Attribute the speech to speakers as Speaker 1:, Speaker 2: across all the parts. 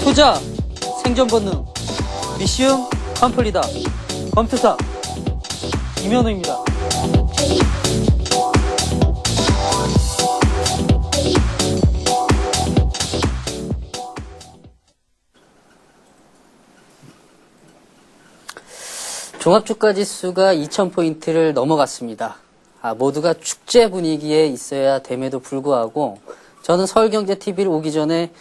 Speaker 1: 투자, 생존 본능, 미시움 컴플리다. 검투사 이면호입니다. 종합주가지수가 2000포인트를 넘어갔습니다. 모두가 축제 분위기에 있어야 됨에도 불구하고 저는 서울경제TV를 오기 전에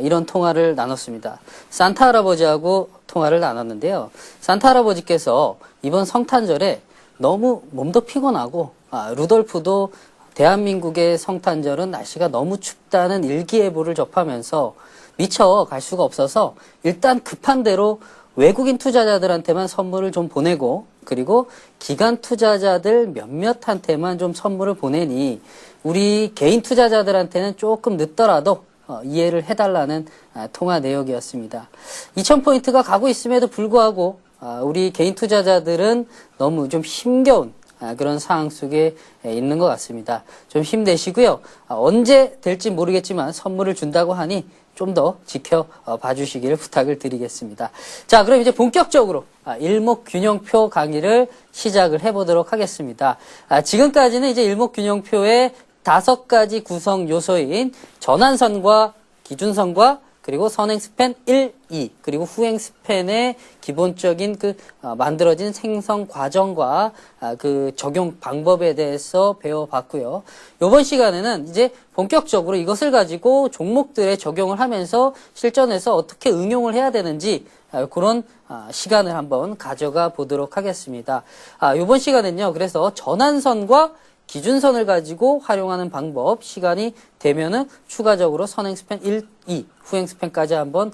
Speaker 1: 이런 통화를 나눴습니다. 산타 할아버지하고 통화를 나눴는데요. 산타 할아버지께서 이번 성탄절에 너무 몸도 피곤하고 루돌프도 대한민국의 성탄절은 날씨가 너무 춥다는 일기예보를 접하면서 미처 갈 수가 없어서 일단 급한 대로 외국인 투자자들한테만 선물을 좀 보내고 그리고 기관 투자자들 몇몇한테만 좀 선물을 보내니 우리 개인 투자자들한테는 조금 늦더라도 이해를 해달라는 통화 내역이었습니다. 2000포인트가 가고 있음에도 불구하고 우리 개인 투자자들은 너무 좀 힘겨운 그런 상황 속에 있는 것 같습니다. 좀 힘내시고요. 언제 될지 모르겠지만 선물을 준다고 하니 좀 더 지켜봐 주시기를 부탁을 드리겠습니다. 자, 그럼 이제 본격적으로 일목균형표 강의를 시작을 해보도록 하겠습니다. 지금까지는 이제 일목균형표의 5가지 구성 요소인 전환선과 기준선과 그리고 선행 스팬 1, 2, 그리고 후행 스팬의 기본적인 만들어진 생성 과정과 그 적용 방법에 대해서 배워봤고요. 이번 시간에는 이제 본격적으로 이것을 가지고 종목들에 적용을 하면서 실전에서 어떻게 응용을 해야 되는지 그런 시간을 한번 가져가 보도록 하겠습니다. 이번 시간은요, 그래서 전환선과 기준선을 가지고 활용하는 방법, 시간이 되면은 추가적으로 선행 스팬 1, 2, 후행 스팬까지 한번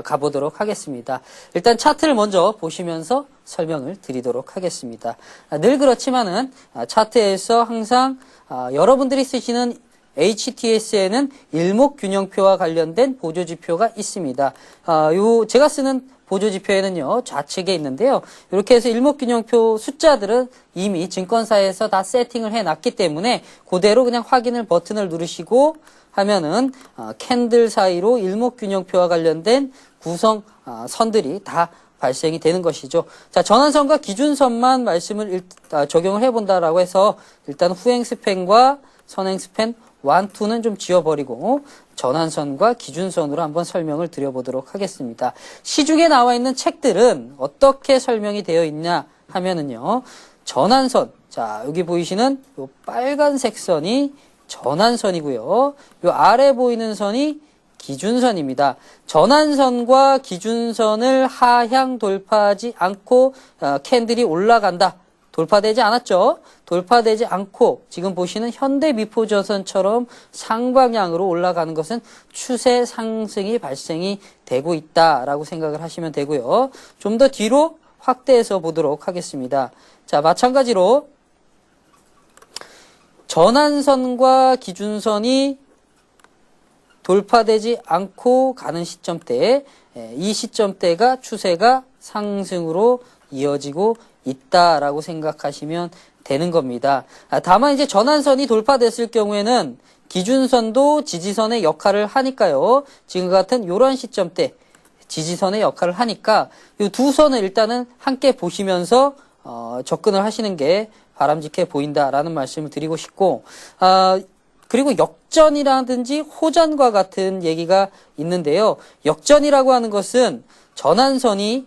Speaker 1: 가보도록 하겠습니다. 일단 차트를 먼저 보시면서 설명을 드리도록 하겠습니다. 늘 그렇지만은 차트에서 항상 여러분들이 쓰시는 HTS에는 일목균형표와 관련된 보조지표가 있습니다. 제가 쓰는 보조지표에는요, 좌측에 있는데요. 이렇게 해서 일목균형표 숫자들은 이미 증권사에서 다 세팅을 해놨기 때문에 그대로 그냥 확인을 버튼을 누르시고 하면은 캔들 사이로 일목균형표와 관련된 구성 선들이 다 발생이 되는 것이죠. 자, 전환선과 기준선만 말씀을 적용을 해본다라고 해서 일단 후행 스팬과 선행 스팬 1, 2는 좀 지워버리고 전환선과 기준선으로 한번 설명을 드려보도록 하겠습니다. 시중에 나와 있는 책들은 어떻게 설명이 되어 있냐 하면은요. 전환선, 자 여기 보이시는 요 빨간색 선이 전환선이고요. 요 아래 보이는 선이 기준선입니다. 전환선과 기준선을 하향 돌파하지 않고 캔들이 올라간다. 돌파되지 않았죠? 돌파되지 않고 지금 보시는 현대미포조선처럼 상방향으로 올라가는 것은 추세 상승이 발생이 되고 있다라고 생각을 하시면 되고요. 좀 더 뒤로 확대해서 보도록 하겠습니다. 자, 마찬가지로 전환선과 기준선이 돌파되지 않고 가는 시점대, 이 시점대가 추세가 상승으로 이어지고 있다라고 생각하시면 되는 겁니다. 다만 이제 전환선이 돌파됐을 경우에는 기준선도 지지선의 역할을 하니까요. 지금 같은 이런 시점대 지지선의 역할을 하니까 이 두 선을 일단은 함께 보시면서 접근을 하시는 게 바람직해 보인다라는 말씀을 드리고 싶고 그리고 역전이라든지 호전과 같은 얘기가 있는데요. 역전이라고 하는 것은 전환선이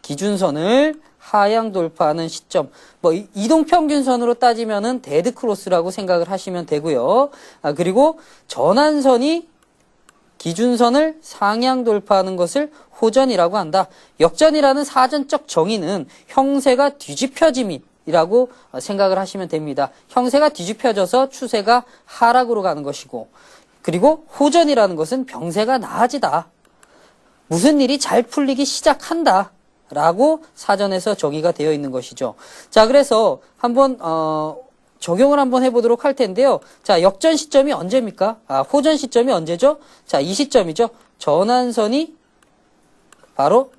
Speaker 1: 기준선을 하향 돌파하는 시점, 이동평균선으로 따지면은 데드크로스라고 생각을 하시면 되고요. 그리고 전환선이 기준선을 상향 돌파하는 것을 호전이라고 한다. 역전이라는 사전적 정의는 형세가 뒤집혀짐이라고 생각을 하시면 됩니다. 형세가 뒤집혀져서 추세가 하락으로 가는 것이고, 그리고 호전이라는 것은 병세가 나아지다. 무슨 일이 잘 풀리기 시작한다. 라고 사전에서 정의가 되어 있는 것이죠. 자, 그래서 한번 적용을 한번 해보도록 할 텐데요. 자, 역전 시점이 언제입니까? 호전 시점이 언제죠? 자, 이 시점이죠. 전환선이 바로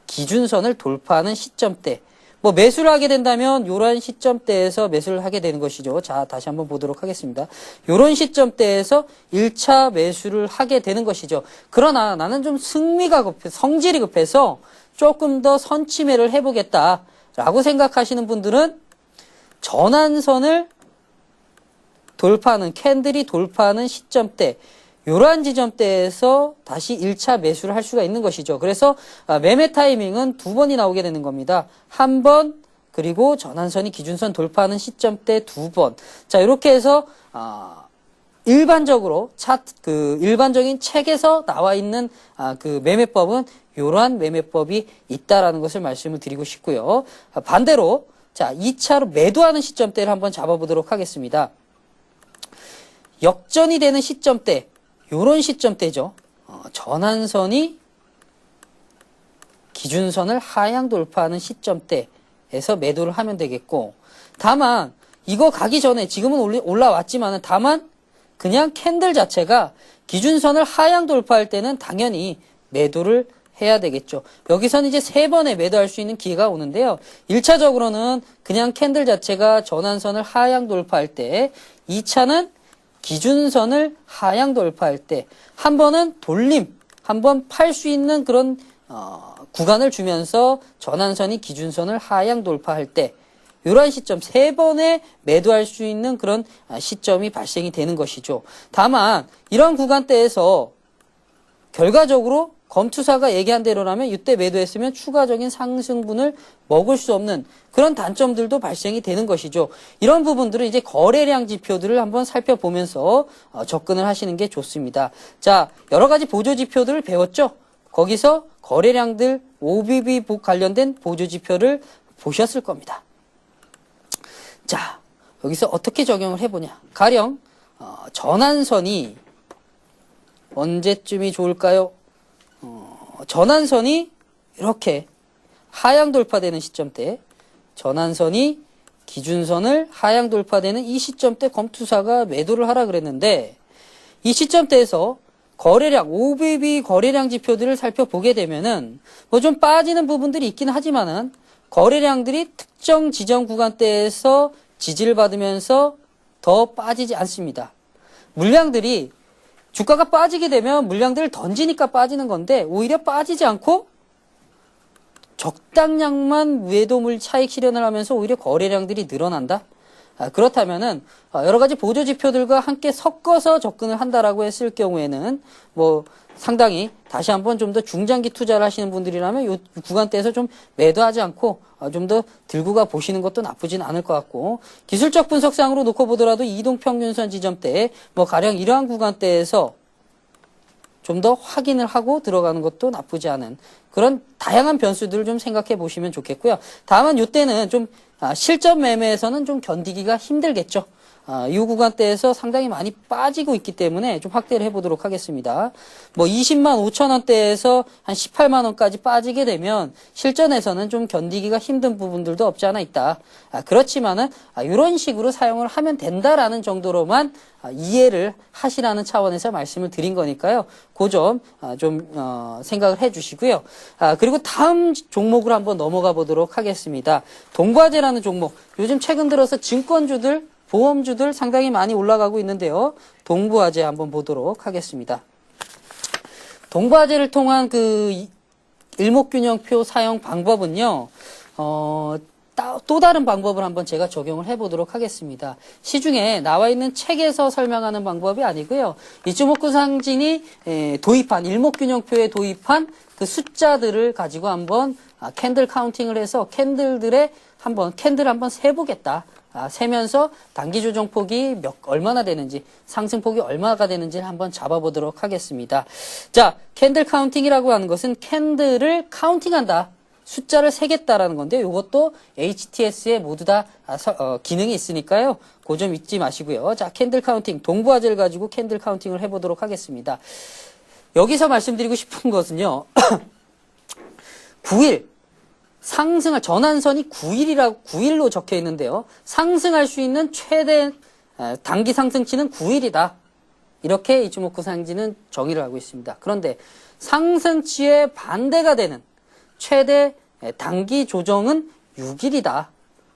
Speaker 1: 기준선을 돌파하는 시점대. 뭐 매수를 하게 된다면 이런 시점대에서 매수를 하게 되는 것이죠. 자, 다시 한번 보도록 하겠습니다. 이런 시점대에서 1차 매수를 하게 되는 것이죠. 그러나 나는 좀 승리가 급해, 성질이 급해서 조금 더 선침해를 해보겠다라고 생각하시는 분들은 전환선을 돌파하는, 캔들이 돌파하는 시점대, 이러한 지점대에서 다시 1차 매수를 할 수가 있는 것이죠. 그래서 매매 타이밍은 두 번이 나오게 되는 겁니다. 한 번, 그리고 전환선이 기준선 돌파하는 시점대 두 번. 자, 이렇게 해서 일반적으로 일반적인 책에서 나와 있는 그 매매법은 이러한 매매법이 있다라는 것을 말씀을 드리고 싶고요. 반대로 자, 2차로 매도하는 시점대를 한번 잡아보도록 하겠습니다. 역전이 되는 시점대, 요런 시점대죠. 전환선이 기준선을 하향 돌파하는 시점대에서 매도를 하면 되겠고, 다만 이거 가기 전에 지금은 올라왔지만은 다만 그냥 캔들 자체가 기준선을 하향 돌파할 때는 당연히 매도를 해야 되겠죠. 여기서는 이제 3번에 매도할 수 있는 기회가 오는데요. 1차적으로는 그냥 캔들 자체가 전환선을 하향 돌파할 때, 2차는 기준선을 하향 돌파할 때, 한 번은 돌림, 한 번 팔 수 있는 그런 구간을 주면서 전환선이 기준선을 하향 돌파할 때, 이러한 시점 3번에 매도할 수 있는 그런 시점이 발생이 되는 것이죠. 다만 이런 구간대에서 결과적으로 검투사가 얘기한 대로라면 이때 매도했으면 추가적인 상승분을 먹을 수 없는 그런 단점들도 발생이 되는 것이죠. 이런 부분들은 이제 거래량 지표들을 한번 살펴보면서 접근을 하시는 게 좋습니다. 자, 여러 가지 보조 지표들을 배웠죠. 거기서 거래량들 OBB 관련된 보조 지표를 보셨을 겁니다. 자, 여기서 어떻게 적용을 해보냐. 가령 전환선이 언제쯤이 좋을까요? 전환선이 이렇게 하향 돌파되는 시점대, 전환선이 기준선을 하향 돌파되는 이 시점대 검투사가 매도를 하라 그랬는데, 이 시점대에서 거래량, OBB 거래량 지표들을 살펴보게 되면은 뭐 좀 빠지는 부분들이 있긴 하지만은 거래량들이 특정 지정 구간대에서 지지를 받으면서 더 빠지지 않습니다. 물량들이 주가가 빠지게 되면 물량들을 던지니까 빠지는 건데 오히려 빠지지 않고 적당량만 외도물 차익 실현을 하면서 오히려 거래량들이 늘어난다. 그렇다면은 여러 가지 보조 지표들과 함께 섞어서 접근을 한다라고 했을 경우에는 뭐 상당히 다시 한번 좀 더 중장기 투자를 하시는 분들이라면 이 구간대에서 좀 매도하지 않고 좀 더 들고 가 보시는 것도 나쁘진 않을 것 같고, 기술적 분석상으로 놓고 보더라도 이동평균선 지점대 뭐 가령 이러한 구간대에서 좀 더 확인을 하고 들어가는 것도 나쁘지 않은 그런 다양한 변수들을 좀 생각해 보시면 좋겠고요. 다만 이때는 좀 실전 매매에서는 좀 견디기가 힘들겠죠. 이 구간대에서 상당히 많이 빠지고 있기 때문에 좀 확대를 해보도록 하겠습니다. 뭐 20만 5천 원대에서 한 18만 원까지 빠지게 되면 실전에서는 좀 견디기가 힘든 부분들도 없지 않아 있다. 그렇지만은 이런 식으로 사용을 하면 된다라는 정도로만 이해를 하시라는 차원에서 말씀을 드린 거니까요. 그 점 좀 생각을 해주시고요. 그리고 다음 종목으로 한번 넘어가 보도록 하겠습니다. 동과제라는 종목. 요즘 최근 들어서 증권주들, 보험주들 상당히 많이 올라가고 있는데요. 동부화재 한번 보도록 하겠습니다. 동부화재를 통한 그 일목균형표 사용 방법은요, 또 다른 방법을 한번 제가 적용을 해보도록 하겠습니다. 시중에 나와 있는 책에서 설명하는 방법이 아니고요. 이츠모쿠 상진이 도입한, 일목균형표에 도입한 그 숫자들을 가지고 한번 캔들 카운팅을 해서 캔들 한번 세보겠다. 세면서 단기 조정폭이 얼마나 되는지, 상승폭이 얼마가 되는지를 한번 잡아보도록 하겠습니다. 자, 캔들 카운팅이라고 하는 것은 캔들을 카운팅한다. 숫자를 세겠다라는 건데, 이것도 HTS에 모두 다 기능이 있으니까요. 그 점 잊지 마시고요. 자, 캔들 카운팅, 동부화재를 가지고 캔들 카운팅을 해보도록 하겠습니다. 여기서 말씀드리고 싶은 것은요. 9일. 상승할 전환선이 9일로 적혀 있는데요. 상승할 수 있는 최대 단기 상승치는 9일이다. 이렇게 이츠모쿠 상진은 정의를 하고 있습니다. 그런데 상승치의 반대가 되는 최대 단기 조정은 6일이다.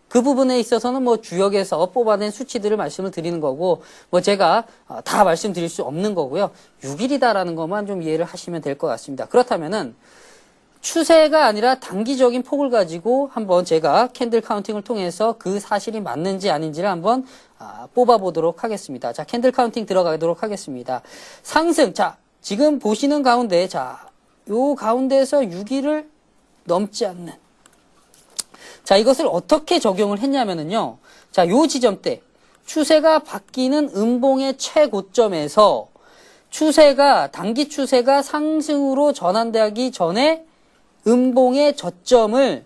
Speaker 1: 그 부분에 있어서는 뭐 주역에서 뽑아낸 수치들을 말씀을 드리는 거고, 뭐 제가 다 말씀드릴 수 없는 거고요. 6일이다라는 것만 좀 이해를 하시면 될 것 같습니다. 그렇다면은 추세가 아니라 단기적인 폭을 가지고 한번 제가 캔들 카운팅을 통해서 그 사실이 맞는지 아닌지를 한번 뽑아보도록 하겠습니다. 자, 캔들 카운팅 들어가도록 하겠습니다. 상승. 자, 지금 보시는 가운데, 자, 요 가운데에서 6일을 넘지 않는. 자, 이것을 어떻게 적용을 했냐면은요. 자, 요 지점대 추세가 바뀌는 음봉의 최고점에서 단기 추세가 상승으로 전환되기 전에 음봉의 저점을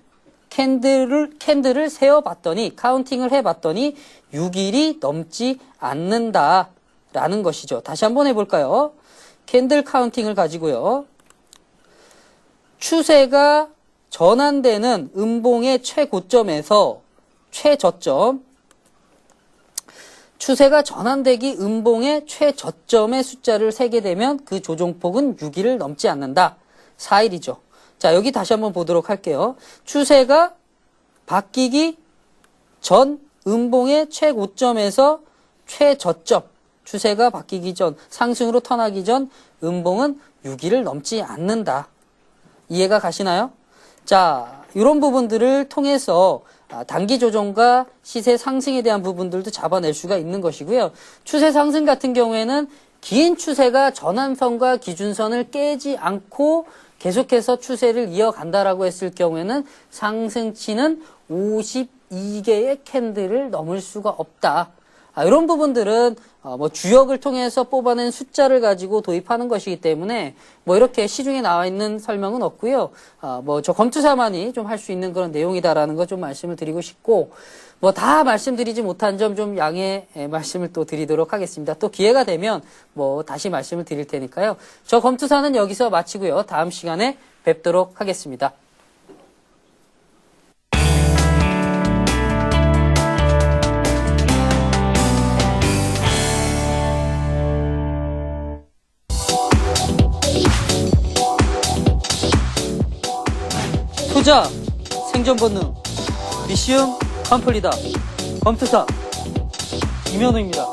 Speaker 1: 캔들을 세어봤더니, 카운팅을 해봤더니 6일이 넘지 않는다라는 것이죠. 다시 한번 해볼까요? 캔들 카운팅을 가지고요. 추세가 전환되는 음봉의 최고점에서 최저점, 추세가 전환되기 음봉의 최저점의 숫자를 세게 되면 그 조종폭은 6일을 넘지 않는다. 4일이죠. 자, 여기 다시 한번 보도록 할게요. 추세가 바뀌기 전 음봉의 최고점에서 최저점, 추세가 바뀌기 전, 상승으로 턴하기 전 음봉은 6일을 넘지 않는다. 이해가 가시나요? 자, 이런 부분들을 통해서 단기 조정과 시세 상승에 대한 부분들도 잡아낼 수가 있는 것이고요. 추세 상승 같은 경우에는 긴 추세가 전환선과 기준선을 깨지 않고 계속해서 추세를 이어간다라고 했을 경우에는 상승치는 52개의 캔들을 넘을 수가 없다. 이런 부분들은 뭐 주역을 통해서 뽑아낸 숫자를 가지고 도입하는 것이기 때문에 뭐 이렇게 시중에 나와 있는 설명은 없고요. 뭐 저 검투사만이 좀 할 수 있는 그런 내용이다라는 거 좀 말씀을 드리고 싶고, 뭐 다 말씀드리지 못한 점 좀 양해 말씀을 또 드리도록 하겠습니다. 또 기회가 되면 뭐 다시 말씀을 드릴 테니까요. 저 검투사는 여기서 마치고요. 다음 시간에 뵙도록 하겠습니다. 투자, 생존 본능, 미시움 컴플리다. 검투사 이면호입니다.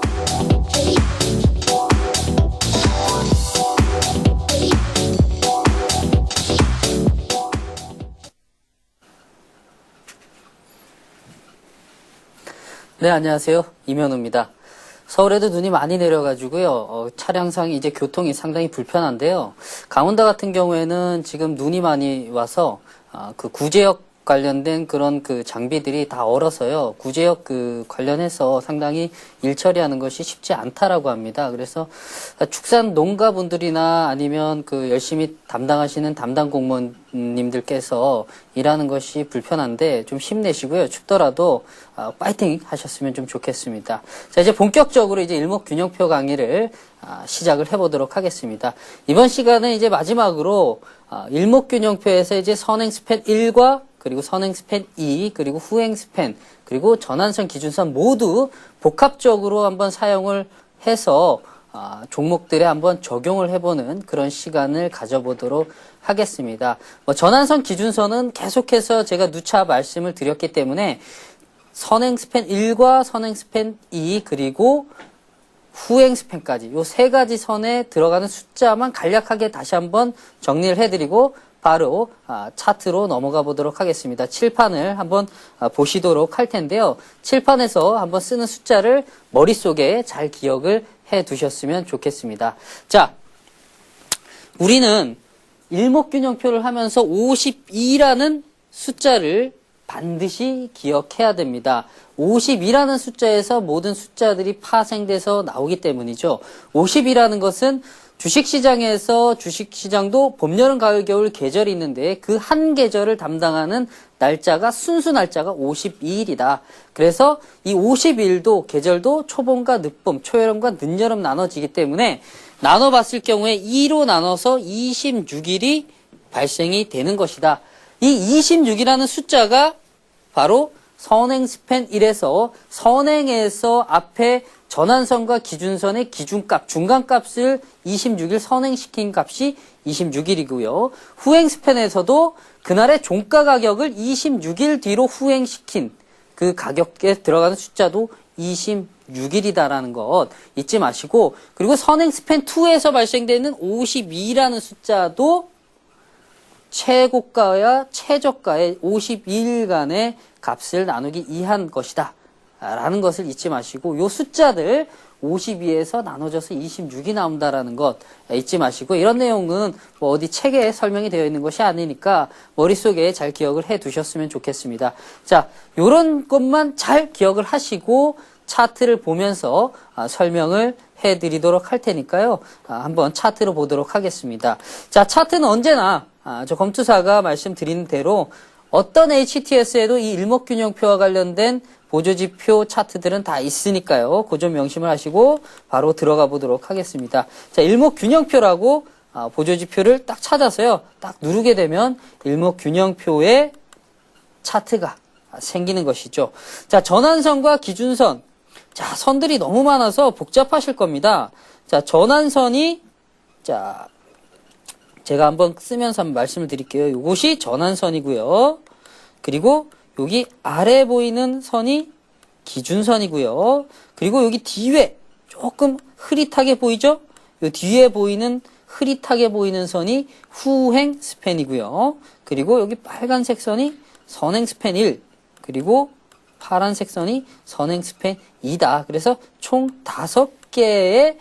Speaker 1: 네, 안녕하세요. 이면호입니다. 서울에도 눈이 많이 내려가지고요. 차량상 이제 교통이 상당히 불편한데요. 강원도 같은 경우에는 지금 눈이 많이 와서 그 구제역 관련된 그런 그 장비들이 다 얼어서요. 구제역 그 관련해서 상당히 일 처리하는 것이 쉽지 않다라고 합니다. 그래서 축산 농가분들이나 아니면 그 열심히 담당하시는 담당 공무원님들께서 일하는 것이 불편한데 좀 힘내시고요. 춥더라도 파이팅 하셨으면 좀 좋겠습니다. 자, 이제 본격적으로 이제 일목균형표 강의를 시작을 해보도록 하겠습니다. 이번 시간은 이제 마지막으로 일목균형표에서 이제 선행 스팬 1과 그리고 선행 스팬 2, 그리고 후행 스팬, 그리고 전환선, 기준선 모두 복합적으로 한번 사용을 해서 종목들에 한번 적용을 해보는 그런 시간을 가져보도록 하겠습니다. 전환선, 기준선은 계속해서 제가 누차 말씀을 드렸기 때문에 선행 스팬 1과 선행 스팬 2, 그리고 후행 스팬까지 요 세 가지 선에 들어가는 숫자만 간략하게 다시 한번 정리를 해드리고 바로 차트로 넘어가 보도록 하겠습니다. 칠판을 한번 보시도록 할 텐데요. 칠판에서 한번 쓰는 숫자를 머릿속에 잘 기억을 해 두셨으면 좋겠습니다. 자, 우리는 일목균형표를 하면서 52라는 숫자를 반드시 기억해야 됩니다. 50이라는 숫자에서 모든 숫자들이 파생돼서 나오기 때문이죠. 50이라는 것은 주식시장에서 주식시장도 봄, 여름, 가을, 겨울 계절이 있는데 그 한 계절을 담당하는 날짜가 순수 날짜가 52일이다. 그래서 이 52일도 계절도 초봄과 늦봄, 초여름과 늦여름 나눠지기 때문에 나눠봤을 경우에 2로 나눠서 26일이 발생이 되는 것이다. 이 26이라는 숫자가 바로 선행 스팬 1에서 선행에서 앞에 전환선과 기준선의 기준값, 중간값을 26일 선행시킨 값이 26일이고요. 후행 스팬에서도 그날의 종가 가격을 26일 뒤로 후행시킨 그 가격에 들어가는 숫자도 26일이다라는 것 잊지 마시고, 그리고 선행 스팬 2에서 발생되는 52라는 숫자도 최고가와 최저가의 52일간의 값을 나누기 2한 것이다 라는 것을 잊지 마시고, 요 숫자들 52에서 나눠져서 26이 나온다라는 것 잊지 마시고, 이런 내용은 뭐 어디 책에 설명이 되어 있는 것이 아니니까 머릿속에 잘 기억을 해 두셨으면 좋겠습니다. 자, 요런 것만 잘 기억을 하시고 차트를 보면서 설명을 해 드리도록 할 테니까요. 한번 차트로 보도록 하겠습니다. 자, 차트는 언제나 저 검투사가 말씀드린 대로 어떤 HTS에도 이 일목균형표와 관련된 보조지표 차트들은 다 있으니까요. 그 점 명심을 하시고 바로 들어가 보도록 하겠습니다. 자, 일목균형표라고 보조지표를 딱 찾아서요. 딱 누르게 되면 일목균형표의 차트가 생기는 것이죠. 자, 전환선과 기준선. 자, 선들이 너무 많아서 복잡하실 겁니다. 자, 전환선이, 자, 제가 한번 쓰면서 한번 말씀을 드릴게요. 이것이 전환선이고요. 그리고 여기 아래 보이는 선이 기준선이고요. 그리고 여기 뒤에 조금 흐릿하게 보이죠? 이 뒤에 보이는 흐릿하게 보이는 선이 후행 스팬이고요. 그리고 여기 빨간색 선이 선행 스팬 1, 그리고 파란색 선이 선행 스팬 2다. 그래서 총 5개의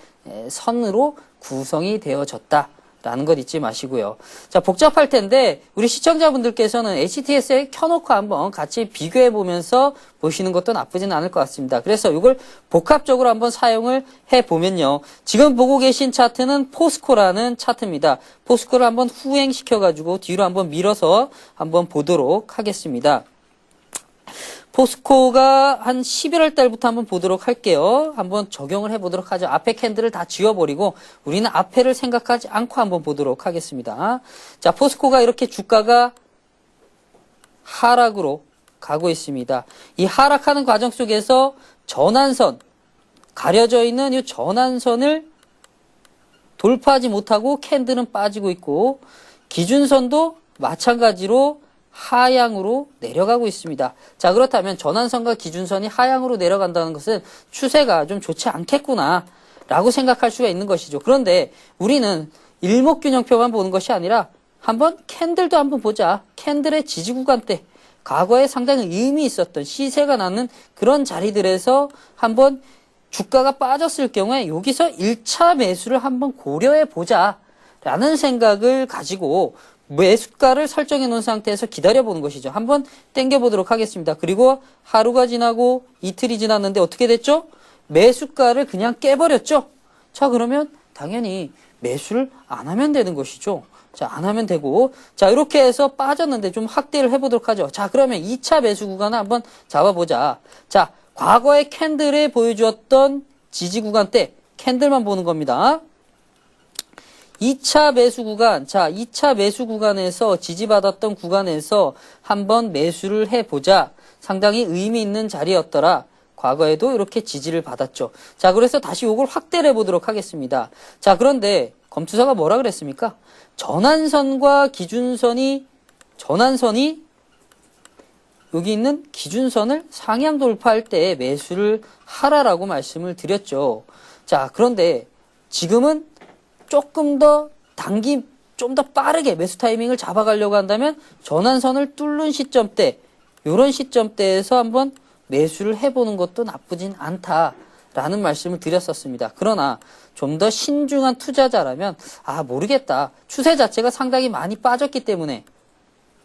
Speaker 1: 선으로 구성이 되어졌다 라는 것 잊지 마시고요. 자, 복잡할 텐데 우리 시청자분들께서는 HTS에 켜놓고 한번 같이 비교해 보면서 보시는 것도 나쁘진 않을 것 같습니다. 그래서 이걸 복합적으로 한번 사용을 해 보면요. 지금 보고 계신 차트는 포스코라는 차트입니다. 포스코를 한번 후행시켜 가지고 뒤로 한번 밀어서 한번 보도록 하겠습니다. 포스코가 한 11월 달부터 한번 보도록 할게요. 한번 적용을 해보도록 하죠. 앞에 캔들을 다 지워버리고 우리는 앞에를 생각하지 않고 한번 보도록 하겠습니다. 자, 포스코가 이렇게 주가가 하락으로 가고 있습니다. 이 하락하는 과정 속에서 전환선, 가려져 있는 이 전환선을 돌파하지 못하고 캔들은 빠지고 있고, 기준선도 마찬가지로 하향으로 내려가고 있습니다. 자, 그렇다면 전환선과 기준선이 하향으로 내려간다는 것은 추세가 좀 좋지 않겠구나 라고 생각할 수가 있는 것이죠. 그런데 우리는 일목균형표만 보는 것이 아니라 한번 캔들도 한번 보자. 캔들의 지지 구간대, 과거에 상당히 의미 있었던 시세가 나는 그런 자리들에서 한번 주가가 빠졌을 경우에 여기서 1차 매수를 한번 고려해 보자 라는 생각을 가지고 매수가를 설정해 놓은 상태에서 기다려보는 것이죠. 한번 땡겨보도록 하겠습니다. 그리고 하루가 지나고 이틀이 지났는데 어떻게 됐죠? 매수가를 그냥 깨버렸죠? 자, 그러면 당연히 매수를 안 하면 되는 것이죠. 자, 안 하면 되고, 자, 이렇게 해서 빠졌는데 좀 확대를 해보도록 하죠. 자, 그러면 2차 매수 구간을 한번 잡아보자. 자, 과거의 캔들에 보여주었던 지지 구간대, 캔들만 보는 겁니다. 2차 매수 구간, 자, 2차 매수 구간에서 지지받았던 구간에서 한번 매수를 해보자. 상당히 의미 있는 자리였더라. 과거에도 이렇게 지지를 받았죠. 자, 그래서 다시 이걸 확대를 해보도록 하겠습니다. 자, 그런데 검투사가 뭐라 그랬습니까? 전환선과 기준선이, 전환선이 여기 있는 기준선을 상향 돌파할 때 매수를 하라라고 말씀을 드렸죠. 자, 그런데 지금은 조금 더 좀 더 빠르게 매수 타이밍을 잡아가려고 한다면 전환선을 뚫는 시점대, 이런 시점대에서 한번 매수를 해보는 것도 나쁘진 않다라는 말씀을 드렸었습니다. 그러나 좀 더 신중한 투자자라면 모르겠다. 추세 자체가 상당히 많이 빠졌기 때문에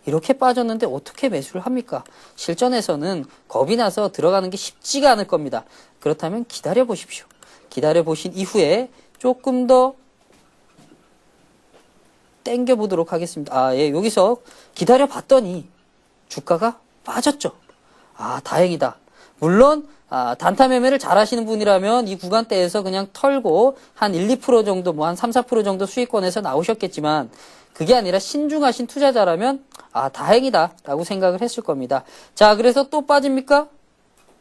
Speaker 1: 이렇게 빠졌는데 어떻게 매수를 합니까? 실전에서는 겁이 나서 들어가는 게 쉽지가 않을 겁니다. 그렇다면 기다려 보십시오. 기다려 보신 이후에 조금 더 땡겨보도록 하겠습니다. 예, 여기서 기다려 봤더니 주가가 빠졌죠. 다행이다. 물론 단타 매매를 잘 하시는 분이라면 이 구간대에서 그냥 털고 한 1, 2% 정도, 뭐 한 3, 4% 정도 수익권에서 나오셨겠지만, 그게 아니라 신중하신 투자자라면 다행이다 라고 생각을 했을 겁니다. 자, 그래서 또 빠집니까?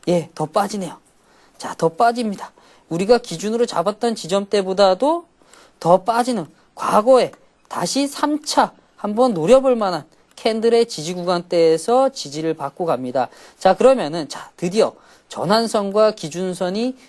Speaker 1: 예, 더 빠지네요. 자, 더 빠집니다. 우리가 기준으로 잡았던 지점대보다도 더 빠지는, 과거에 다시 3차 한번 노려볼 만한 캔들의 지지 구간대에서 지지를 받고 갑니다. 자, 그러면은, 자, 드디어 전환선과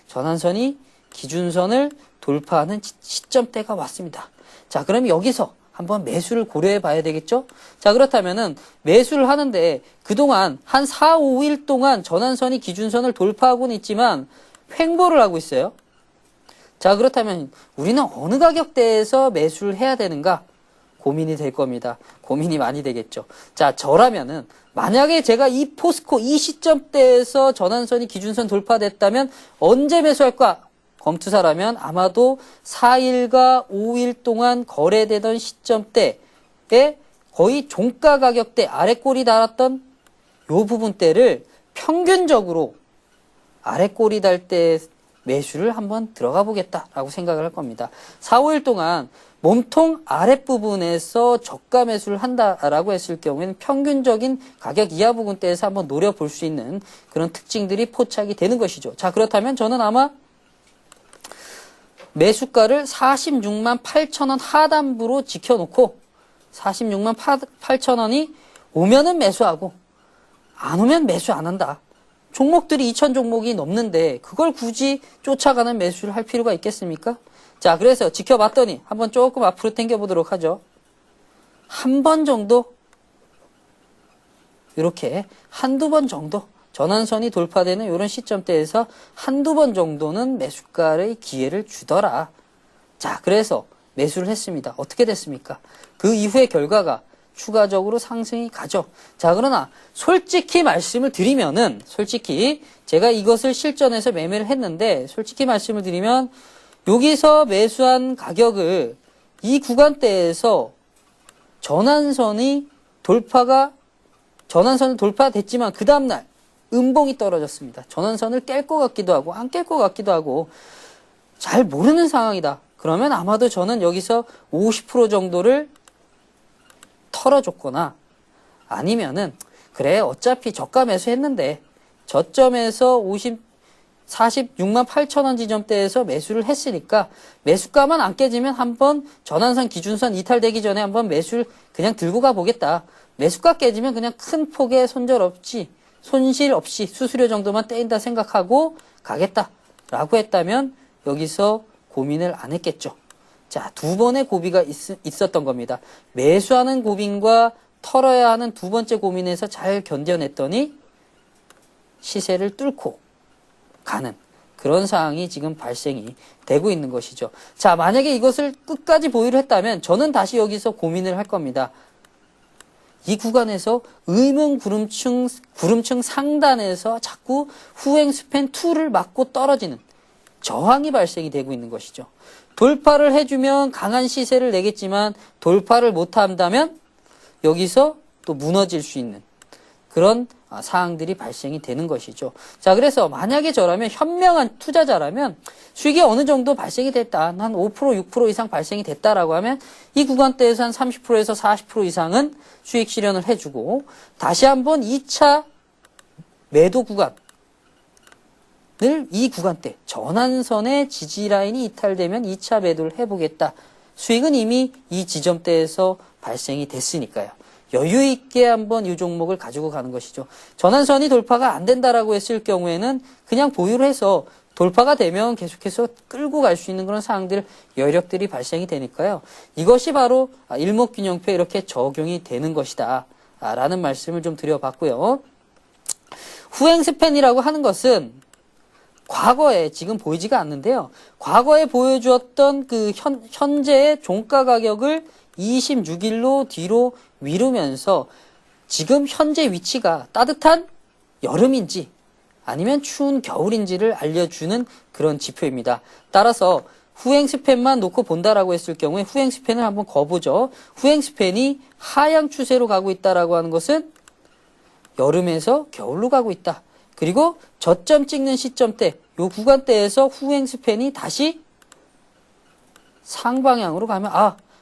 Speaker 1: 전환선이 기준선을 돌파하는 시점대가 왔습니다. 자, 그럼 여기서 한번 매수를 고려해 봐야 되겠죠? 자, 그렇다면은 매수를 하는데 그동안 한 4, 5일 동안 전환선이 기준선을 돌파하고는 있지만 횡보를 하고 있어요. 자, 그렇다면 우리는 어느 가격대에서 매수를 해야 되는가? 고민이 될 겁니다. 고민이 많이 되겠죠. 자, 저라면은 만약에 제가 이 포스코 이 시점대에서 전환선이 기준선 돌파됐다면 언제 매수할까? 검투사라면 아마도 4일과 5일 동안 거래되던 시점대에 거의 종가 가격대 아래꼬리 달았던 요 부분대를 평균적으로 아래꼬리 달 때 매수를 한번 들어가 보겠다라고 생각을 할 겁니다. 4, 5일 동안 몸통 아랫부분에서 저가 매수를 한다라고 했을 경우에는 평균적인 가격 이하 부분대에서 한번 노려볼 수 있는 그런 특징들이 포착이 되는 것이죠. 자, 그렇다면 저는 아마 매수가를 46만 8천 원 하단부로 지켜놓고 46만 8천 원이 오면은 매수하고 안 오면 매수 안 한다. 종목들이 2천 종목이 넘는데 그걸 굳이 쫓아가는 매수를 할 필요가 있겠습니까? 자, 그래서 지켜봤더니 한번 조금 앞으로 당겨보도록 하죠. 한 번 정도 이렇게 한두 번 정도 전환선이 돌파되는 이런 시점대에서 한두 번 정도는 매수가의 기회를 주더라. 자, 그래서 매수를 했습니다. 어떻게 됐습니까? 그 이후의 결과가 추가적으로 상승이 가죠. 자, 그러나 솔직히 말씀을 드리면은 솔직히 제가 이것을 실전에서 매매를 했는데 솔직히 말씀을 드리면 여기서 매수한 가격을 이 구간대에서 전환선을 돌파됐지만 그 다음날 음봉이 떨어졌습니다. 전환선을 깰 것 같기도 하고 안 깰 것 같기도 하고 잘 모르는 상황이다. 그러면 아마도 저는 여기서 50% 정도를 털어줬거나 아니면은 그래 어차피 저가 매수했는데 저점에서 46만 8천 원 지점대에서 매수를 했으니까 매수가만 안 깨지면 한번 전환선 기준선 이탈되기 전에 한번 매수를 그냥 들고 가보겠다. 매수가 깨지면 그냥 큰 폭의 손실 없이 수수료 정도만 떼인다 생각하고 가겠다라고 했다면 여기서 고민을 안 했겠죠. 자, 두 번의 고비가 있었던 겁니다. 매수하는 고민과 털어야 하는 두 번째 고민에서 잘 견뎌냈더니 시세를 뚫고 가는 그런 상황이 지금 발생이 되고 있는 것이죠. 자, 만약에 이것을 끝까지 보유를 했다면 저는 다시 여기서 고민을 할 겁니다. 이 구간에서 의문 구름층 상단에서 자꾸 후행 스팬 2를 맞고 떨어지는 저항이 발생이 되고 있는 것이죠. 돌파를 해주면 강한 시세를 내겠지만 돌파를 못한다면 여기서 또 무너질 수 있는 그런 사항들이 발생이 되는 것이죠. 자, 그래서 만약에 저라면 현명한 투자자라면 수익이 어느 정도 발생이 됐다. 한 5%, 6% 이상 발생이 됐다라고 하면 이 구간대에서 한 30%에서 40% 이상은 수익 실현을 해주고 다시 한번 2차 매도 구간을 이 구간대 전환선의 지지 라인이 이탈되면 2차 매도를 해보겠다. 수익은 이미 이 지점대에서 발생이 됐으니까요. 여유 있게 한번 이 종목을 가지고 가는 것이죠. 전환선이 돌파가 안 된다라고 했을 경우에는 그냥 보유를 해서 돌파가 되면 계속해서 끌고 갈 수 있는 그런 상황들, 여력들이 발생이 되니까요. 이것이 바로 일목균형표에 이렇게 적용이 되는 것이다. 라는 말씀을 좀 드려봤고요. 후행 스팬이라고 하는 것은 과거에 지금 보이지가 않는데요. 과거에 보여주었던 그 현재의 종가 가격을 26일로 뒤로 미루면서 지금 현재 위치가 따뜻한 여름인지 아니면 추운 겨울인지를 알려주는 그런 지표입니다. 따라서 후행 스팬만 놓고 본다라고 했을 경우에 후행 스팬을 한번 거보죠. 후행 스팬이 하향 추세로 가고 있다라고 하는 것은 여름에서 겨울로 가고 있다. 그리고 저점 찍는 시점대, 요 구간대에서 후행 스팬이 다시 상방향으로 가면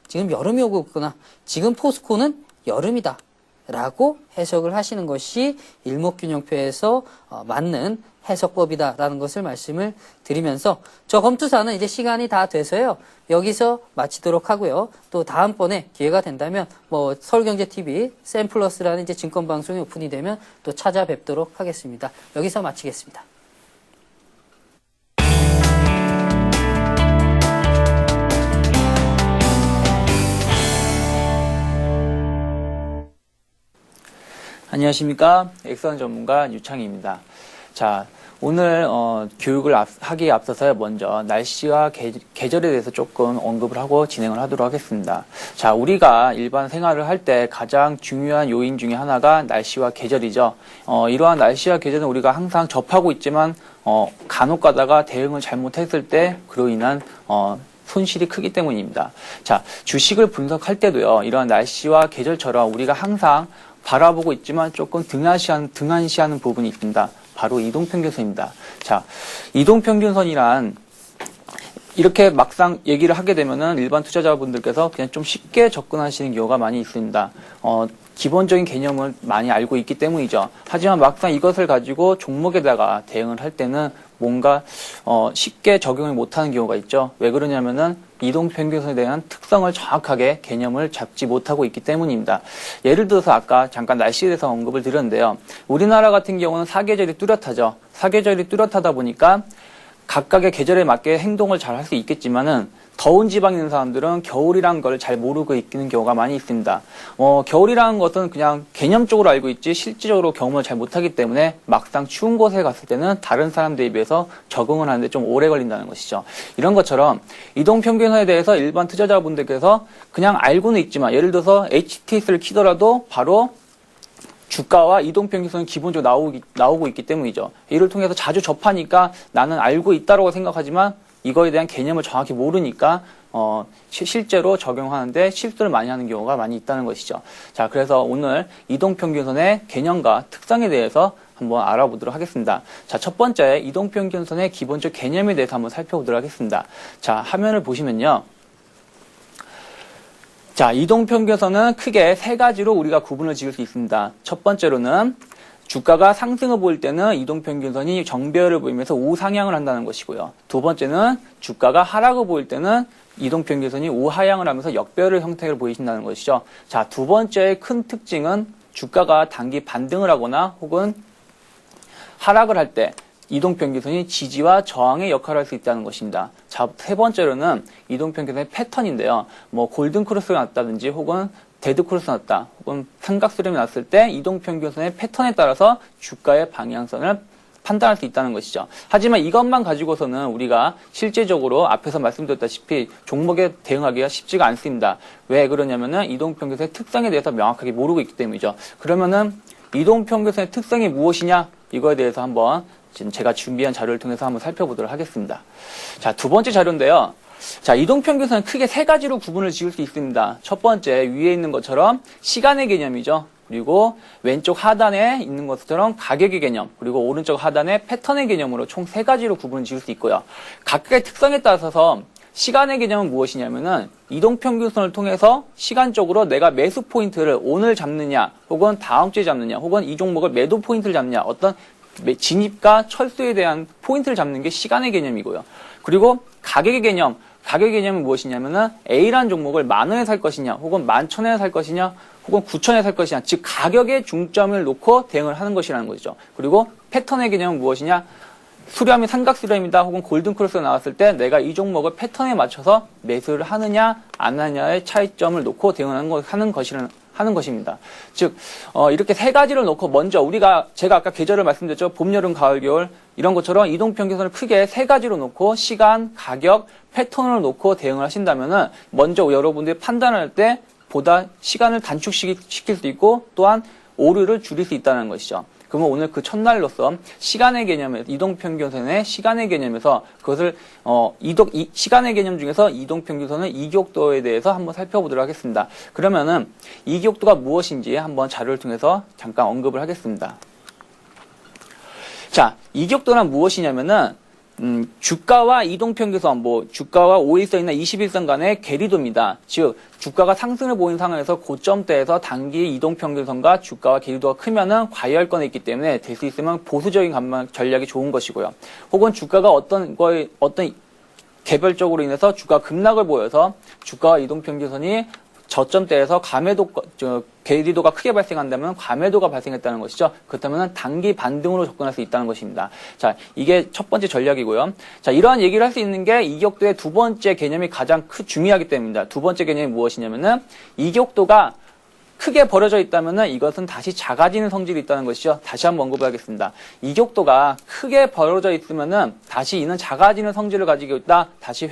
Speaker 1: 지금 여름이 오고 있구나. 지금 포스코는 여름이다. 라고 해석을 하시는 것이 일목균형표에서 맞는 해석법이다라는 것을 말씀을 드리면서 저 검투사는 이제 시간이 다 돼서요. 여기서 마치도록 하고요. 또 다음번에 기회가 된다면 뭐 서울경제TV 샘플러스라는 이제 증권방송이 오픈이 되면 또 찾아뵙도록 하겠습니다. 여기서 마치겠습니다.
Speaker 2: 안녕하십니까. 엑선 전문가 유창희입니다. 자, 오늘 교육을 하기에 앞서서 먼저 날씨와 계절에 대해서 조금 언급을 하고 진행을 하도록 하겠습니다. 자, 우리가 일반 생활을 할 때 가장 중요한 요인 중에 하나가 날씨와 계절이죠. 이러한 날씨와 계절은 우리가 항상 접하고 있지만 간혹 가다가 대응을 잘못했을 때 그로 인한 손실이 크기 때문입니다. 자, 주식을 분석할 때도요. 이러한 날씨와 계절처럼 우리가 항상 바라보고 있지만 조금 등한시하는 부분이 있습니다. 바로 이동평균선입니다. 자, 이동평균선이란 이렇게 막상 얘기를 하게 되면은 일반 투자자분들께서 그냥 좀 쉽게 접근하시는 경우가 많이 있습니다. 기본적인 개념을 많이 알고 있기 때문이죠. 하지만 막상 이것을 가지고 종목에다가 대응을 할 때는 뭔가 쉽게 적용을 못하는 경우가 있죠. 왜 그러냐면은 이동평균선에 대한 특성을 정확하게 개념을 잡지 못하고 있기 때문입니다. 예를 들어서 아까 잠깐 날씨에 대해서 언급을 드렸는데요. 우리나라 같은 경우는 사계절이 뚜렷하죠. 사계절이 뚜렷하다 보니까 각각의 계절에 맞게 행동을 잘 할 수 있겠지만은 더운 지방에 있는 사람들은 겨울이란 걸 잘 모르고 있는 경우가 많이 있습니다. 겨울이라는 것은 그냥 개념적으로 알고 있지 실질적으로 경험을 잘 못하기 때문에 막상 추운 곳에 갔을 때는 다른 사람들에 비해서 적응을 하는데 좀 오래 걸린다는 것이죠. 이런 것처럼 이동평균선에 대해서 일반 투자자분들께서 그냥 알고는 있지만 예를 들어서 HTS를 키더라도 바로 주가와 이동평균선은 기본적으로 나오고 있기 때문이죠. 이를 통해서 자주 접하니까 나는 알고 있다고 생각하지만 이거에 대한 개념을 정확히 모르니까 실제로 적용하는데 실수를 많이 하는 경우가 많이 있다는 것이죠. 자, 그래서 오늘 이동평균선의 개념과 특성에 대해서 한번 알아보도록 하겠습니다. 자, 첫 번째 이동평균선의 기본적 개념에 대해서 한번 살펴보도록 하겠습니다. 자, 화면을 보시면요. 자, 이동평균선은 크게 세 가지로 우리가 구분을 지을 수 있습니다. 첫 번째로는 주가가 상승을 보일 때는 이동평균선이 정배열을 보이면서 우상향을 한다는 것이고요. 두 번째는 주가가 하락을 보일 때는 이동평균선이 우하향을 하면서 역배열 형태를 보이신다는 것이죠. 자, 두 번째의 큰 특징은 주가가 단기 반등을 하거나 혹은 하락을 할 때 이동평균선이 지지와 저항의 역할을 할 수 있다는 것입니다. 자, 세 번째로는 이동평균선의 패턴인데요. 뭐 골든크로스가 났다든지 혹은 데드크로스 났다 혹은 삼각수렴이 났을 때 이동평균선의 패턴에 따라서 주가의 방향성을 판단할 수 있다는 것이죠. 하지만 이것만 가지고서는 우리가 실제적으로 앞에서 말씀드렸다시피 종목에 대응하기가 쉽지가 않습니다. 왜 그러냐면은 이동평균선의 특성에 대해서 명확하게 모르고 있기 때문이죠. 그러면은 이동평균선의 특성이 무엇이냐? 이거에 대해서 한번 지금 제가 준비한 자료를 통해서 한번 살펴보도록 하겠습니다. 자, 두 번째 자료인데요. 자, 이동평균선은 크게 세 가지로 구분을 지을 수 있습니다. 첫 번째, 위에 있는 것처럼 시간의 개념이죠. 그리고 왼쪽 하단에 있는 것처럼 가격의 개념, 그리고 오른쪽 하단에 패턴의 개념으로 총 세 가지로 구분을 지을 수 있고요. 각각의 특성에 따라서 시간의 개념은 무엇이냐면은 이동평균선을 통해서 시간적으로 내가 매수 포인트를 오늘 잡느냐, 혹은 다음 주에 잡느냐, 혹은 이 종목을 매도 포인트를 잡느냐, 어떤 진입과 철수에 대한 포인트를 잡는 게 시간의 개념이고요. 그리고 가격의 개념은 무엇이냐면은 A라는 종목을 10,000원에 살 것이냐, 혹은 11,000원에 살 것이냐, 혹은 9,000원에 살 것이냐, 즉 가격에 중점을 놓고 대응을 하는 것이라는 거죠. 그리고 패턴의 개념은 무엇이냐? 수렴이 삼각수렴이다 혹은 골든크로스가 나왔을 때 내가 이 종목을 패턴에 맞춰서 매수를 하느냐 안 하느냐의 차이점을 놓고 대응하는 것입니다. 즉 이렇게 세 가지를 놓고 먼저 제가 아까 계절을 말씀드렸죠. 봄, 여름, 가을, 겨울 이런 것처럼 이동평균선을 크게 세 가지로 놓고 시간, 가격, 패턴을 놓고 대응을 하신다면은 먼저 여러분들이 판단할 때 보다 시간을 단축시킬 수 있고 또한 오류를 줄일 수 있다는 것이죠. 그러면 오늘 그 첫날로서 시간의 개념에서 이동평균선의 시간의 개념에서 그것을 시간의 개념 중에서 이동평균선의 이격도에 대해서 한번 살펴보도록 하겠습니다. 그러면은 이격도가 무엇인지 한번 자료를 통해서 잠깐 언급을 하겠습니다. 자, 이격도란 무엇이냐면은 주가와 이동평균선, 주가와 5일선이나 21선 간의 괴리도입니다. 즉, 주가가 상승을 보이는 상황에서 고점대에서 단기 이동평균선과 주가와 괴리도가 크면은 과열권에 있기 때문에 될 수 있으면 보수적인 전략이 좋은 것이고요. 혹은 주가가 어떤 개별적으로 인해서 주가 급락을 보여서 주가와 이동평균선이 저점대에서 괴리도가 크게 발생한다면 과매도가 발생했다는 것이죠. 그렇다면 단기 반등으로 접근할 수 있다는 것입니다. 자, 이게 첫 번째 전략이고요. 자, 이러한 얘기를 할 수 있는 게 이격도의 두 번째 개념이 가장 중요하기 때문입니다. 두 번째 개념이 무엇이냐면은 이격도가 크게 벌어져 있다면은 이것은 다시 작아지는 성질이 있다는 것이죠. 다시 한번 언급을 하겠습니다. 이격도가 크게 벌어져 있으면은 다시 이는 작아지는 성질을 가지고 있다. 다시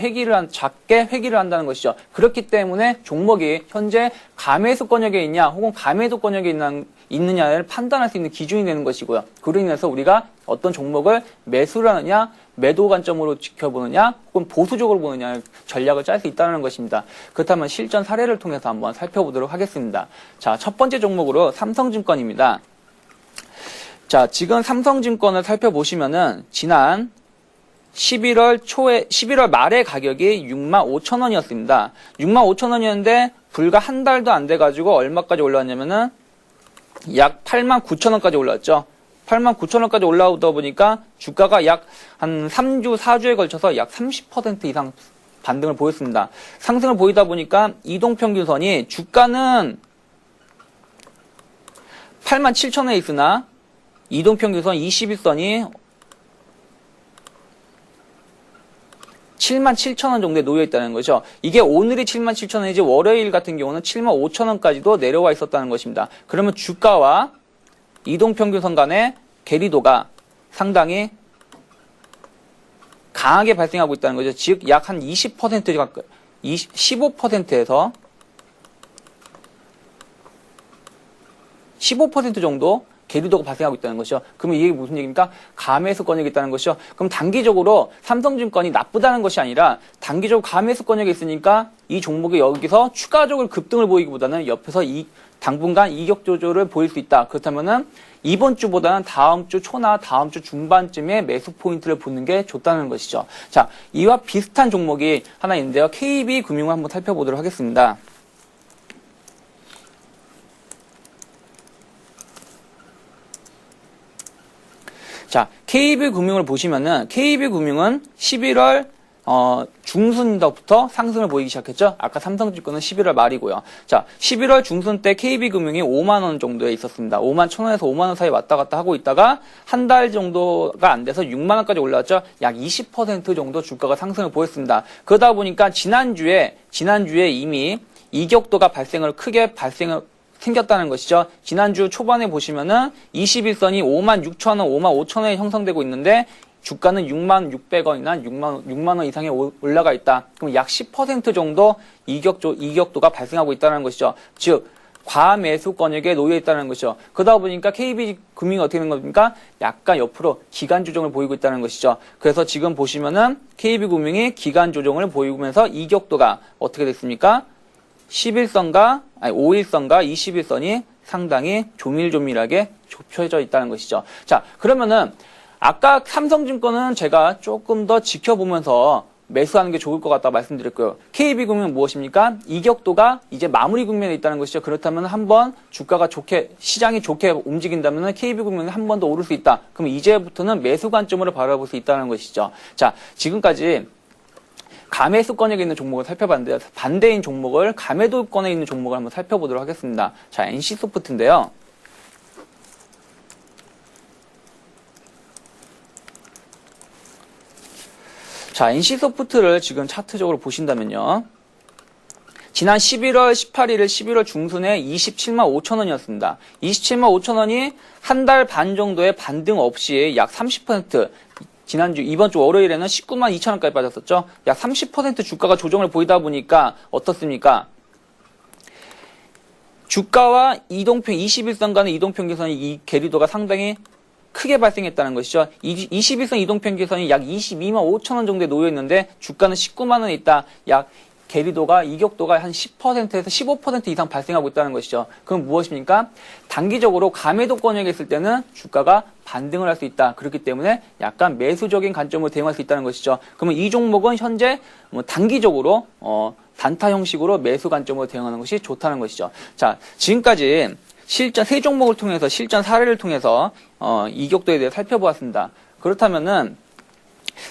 Speaker 2: 작게 회귀를 한다는 것이죠. 그렇기 때문에 종목이 현재 가매수권역에 있냐 혹은 가매도권역에 있느냐를 판단할 수 있는 기준이 되는 것이고요. 그로 인해서 우리가 어떤 종목을 매수를 하느냐 매도 관점으로 지켜보느냐 혹은 보수적으로 보느냐 전략을 짤 수 있다는 것입니다. 그렇다면 실전 사례를 통해서 한번 살펴보도록 하겠습니다. 자, 첫 번째 종목으로 삼성증권입니다. 자, 지금 삼성증권을 살펴보시면은 지난 11월 말에 가격이 65,000원이었습니다. 65,000원이었는데 불과 한 달도 안 돼가지고 얼마까지 올라왔냐면은 약 89,000원까지 올라왔죠. 89,000원까지 올라오다 보니까 주가가 약 한 3주, 4주에 걸쳐서 약 30% 이상 반등을 보였습니다. 상승을 보이다 보니까 이동평균선이 주가는 87,000원에 있으나 이동평균선 21선이 77,000원 정도에 놓여 있다는 거죠. 이게 오늘이 77,000원이지 월요일 같은 경우는 75,000원까지도 내려와 있었다는 것입니다. 그러면 주가와 이동평균선 간의 괴리도가 상당히 강하게 발생하고 있다는 거죠. 즉, 약 한 20% 가까이, 15%에서 15% 정도 괴리도가 발생하고 있다는 것이죠. 그러면 이게 무슨 얘기입니까? 가매수권역이 있다는 것이죠. 그럼 단기적으로 삼성증권이 나쁘다는 것이 아니라 단기적으로 가매수권역에 있으니까 이 종목이 여기서 추가적으로 급등을 보이기보다는 옆에서 당분간 이격 조절을 보일 수 있다. 그렇다면은 이번 주보다는 다음 주 초나 다음 주 중반쯤에 매수 포인트를 보는 게 좋다는 것이죠. 자, 이와 비슷한 종목이 하나 있는데요. KB금융을 한번 살펴보도록 하겠습니다. 자, KB금융을 보시면은 KB금융은 11월 중순부터 상승을 보이기 시작했죠. 아까 삼성증권은 11월 말이고요. 자, 11월 중순 때 KB금융이 5만 원 정도에 있었습니다. 5만 1,000원에서 5만 원 사이 왔다 갔다 하고 있다가 한 달 정도가 안 돼서 6만 원까지 올라왔죠. 약 20% 정도 주가가 상승을 보였습니다. 그러다 보니까 지난주에 이미 이격도가 크게 생겼다는 것이죠. 지난주 초반에 보시면은 21선이 5만 6천 원, 5만 5천 원에 형성되고 있는데 주가는 6만 600원이나 6만 원 이상에 올라가 있다. 그럼 약 10% 정도 이격도가 발생하고 있다는 것이죠. 즉, 과매수권역에 놓여 있다는 것이죠. 그러다 보니까 KB금융이 어떻게 되는 겁니까? 약간 옆으로 기간 조정을 보이고 있다는 것이죠. 그래서 지금 보시면은 KB금융이 기간 조정을 보이면서 이격도가 어떻게 됐습니까? 5일선과 21선이 상당히 조밀조밀하게 좁혀져 있다는 것이죠. 자, 그러면은 아까 삼성증권은 제가 조금 더 지켜보면서 매수하는 게 좋을 것 같다고 말씀드렸고요. KB금융은 무엇입니까? 이격도가 이제 마무리 국면에 있다는 것이죠. 그렇다면 한번 시장이 좋게 움직인다면 KB금융이 한 번 더 오를 수 있다. 그럼 이제부터는 매수 관점으로 바라볼 수 있다는 것이죠. 자, 지금까지 가매수권역에 있는 종목을 살펴봤는데요. 반대인 종목을 가매도권에 있는 종목을 한번 살펴보도록 하겠습니다. 자, NC소프트인데요. 자, NC소프트를 지금 차트적으로 보신다면요. 지난 11월 18일을 11월 중순에 27만 5천 원이었습니다. 27만 5천 원이 한 달 반 정도의 반등 없이 약 30%, 이번 주 월요일에는 19만 2천 원까지 빠졌었죠. 약 30% 주가가 조정을 보이다 보니까 어떻습니까? 주가와 21선 간의 이동평균선의 이 괴리도가 상당히 크게 발생했다는 것이죠. 21선 이동평균선이 약 22만 5천 원 정도에 놓여 있는데 주가는 19만 원에 있다. 약 계리도가 이격도가 한 10%에서 15% 이상 발생하고 있다는 것이죠. 그럼 무엇입니까? 단기적으로 가매도권역에 있을 때는 주가가 반등을 할 수 있다. 그렇기 때문에 약간 매수적인 관점으로 대응할 수 있다는 것이죠. 그러면 이 종목은 현재 단기적으로 단타 형식으로 매수 관점으로 대응하는 것이 좋다는 것이죠. 자, 지금까지 실전 세 종목을 통해서 실전 사례를 통해서 이격도에 대해 살펴보았습니다. 그렇다면은